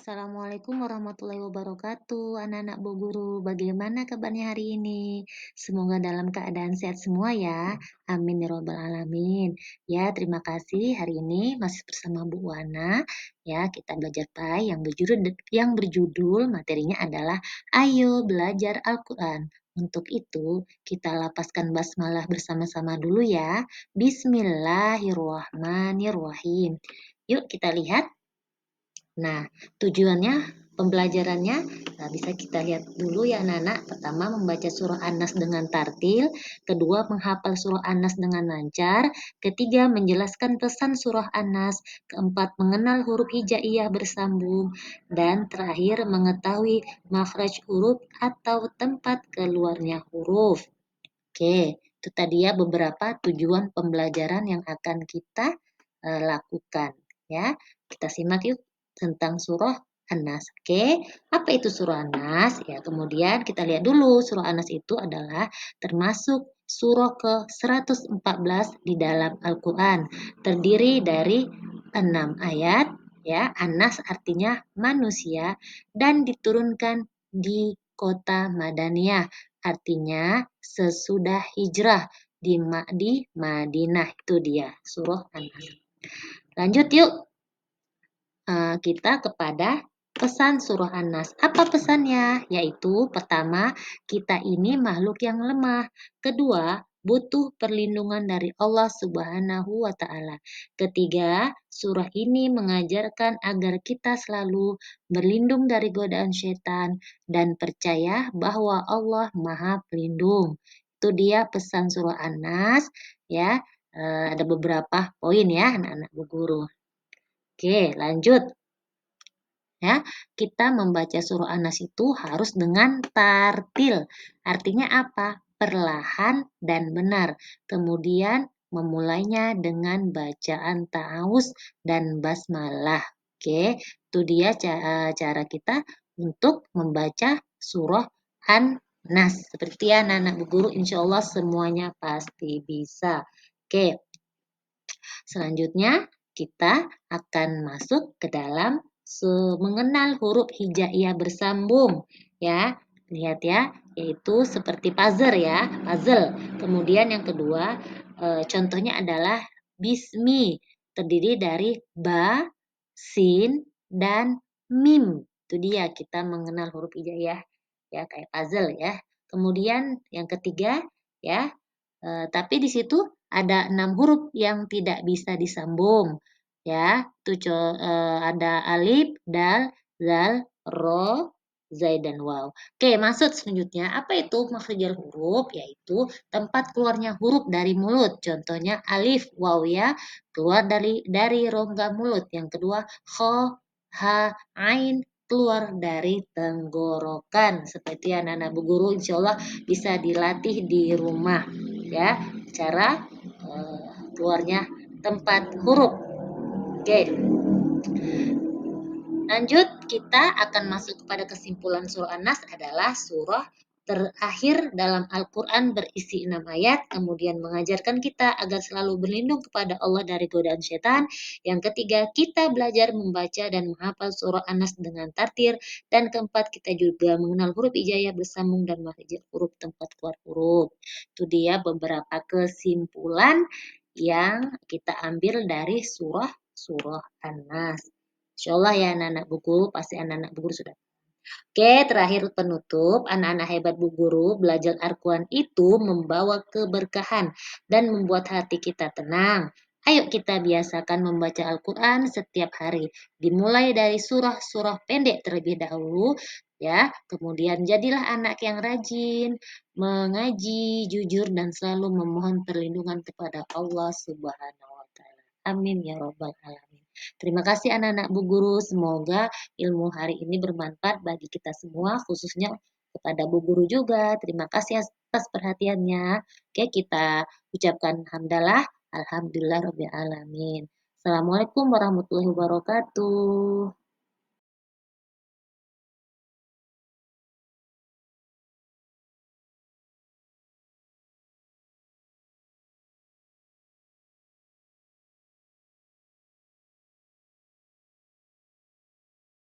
Assalamualaikum warahmatullahi wabarakatuh, anak-anak Bu Guru. Bagaimana kabarnya hari ini? Semoga dalam keadaan sehat semua ya. Amin ya robbal alamin. Ya, terima kasih. Hari ini masih bersama Bu Wana. Ya, kita belajar PAI yang berjudul materinya adalah Ayo Belajar Al-Quran. Untuk itu, kita lapaskan basmalah bersama-sama dulu ya. Bismillahirrahmanirrahim. Yuk kita lihat. Nah, tujuannya pembelajarannya bisa kita lihat dulu ya anak-anak. Pertama, membaca surah An-Nas dengan tartil. Kedua, menghafal surah An-Nas dengan lancar. Ketiga, menjelaskan pesan surah An-Nas. Keempat, mengenal huruf hijaiyah bersambung. Dan terakhir, mengetahui makhraj huruf atau tempat keluarnya huruf. Oke, itu tadi ya beberapa tujuan pembelajaran yang akan kita lakukan ya. Kita simak yuk tentang surah An-Nas. Oke, apa itu surah An-Nas? Ya, kemudian kita lihat dulu surah An-Nas itu adalah termasuk surah ke-114 di dalam Al-Qur'an. Terdiri dari 6 ayat ya. An-Nas artinya manusia dan diturunkan di kota Madaniyah. Artinya sesudah hijrah di Madinah. Itu dia surah An-Nas. Lanjut yuk kita kepada pesan surah An-Nas. Apa pesannya? Yaitu pertama, kita ini makhluk yang lemah. Kedua, butuh perlindungan dari Allah Subhanahu wa taala. Ketiga, surah ini mengajarkan agar kita selalu berlindung dari godaan setan dan percaya bahwa Allah Maha Pelindung. Itu dia pesan surah An-Nas ya. Ada beberapa poin ya anak-anak Bu Guru. Oke, lanjut. Ya, kita membaca surah An-Nas itu harus dengan tartil. Artinya apa? Perlahan dan benar. Kemudian memulainya dengan bacaan ta'awuz dan basmalah. Oke, itu dia cara kita untuk membaca surah An-Nas. Seperti ya anak-anak Bu Guru, insya Allah semuanya pasti bisa. Oke, selanjutnya kita akan masuk ke dalam mengenal huruf hijaiyah bersambung ya. Lihat ya, yaitu seperti puzzle ya, puzzle. Kemudian yang kedua, contohnya adalah bismi, terdiri dari ba, sin, dan mim. Itu dia kita mengenal huruf hijaiyah ya, kayak puzzle ya. Kemudian yang ketiga ya, tapi di situ ada 6 huruf yang tidak bisa disambung ya. Itu ada alif, dal, zal, ro, zai dan waw. Oke, maksud selanjutnya apa itu makhrajul huruf? Yaitu tempat keluarnya huruf dari mulut. Contohnya alif, waw ya, keluar dari rongga mulut. Yang kedua kho, ha, ain keluar dari tenggorokan. Seperti anak-anak Bu Guru insya Allah bisa dilatih di rumah ya, cara keluarnya tempat huruf. Oke. Lanjut, kita akan masuk kepada kesimpulan surah An-Nas adalah surah terakhir dalam Al-Quran berisi 6 ayat, kemudian mengajarkan kita agar selalu berlindung kepada Allah dari godaan setan. Yang ketiga, kita belajar membaca dan menghafal surah An-Nas dengan tartil. Dan keempat, kita juga mengenal huruf hijaiyah bersambung dan makhraj huruf tempat keluar huruf. Itu dia beberapa kesimpulan yang kita ambil dari surah An-Nas. Insya Allah ya anak-anak Bu Guru, pasti anak-anak Bu Guru sudah. Oke, terakhir penutup, anak-anak hebat Bu Guru, belajar Al-Quran itu membawa keberkahan dan membuat hati kita tenang. Ayo kita biasakan membaca Al-Quran setiap hari. Dimulai dari surah-surah pendek terlebih dahulu, ya. Kemudian jadilah anak yang rajin, mengaji, jujur, dan selalu memohon perlindungan kepada Allah Subhanahu wa Ta'ala. Amin ya Robbal Alamin. Terima kasih anak-anak Bu Guru. Semoga ilmu hari ini bermanfaat bagi kita semua, khususnya kepada Bu Guru juga. Terima kasih atas perhatiannya. Oke, kita ucapkan hamdalah. Alhamdulillah Rabbil Alamin. Assalamualaikum warahmatullahi wabarakatuh.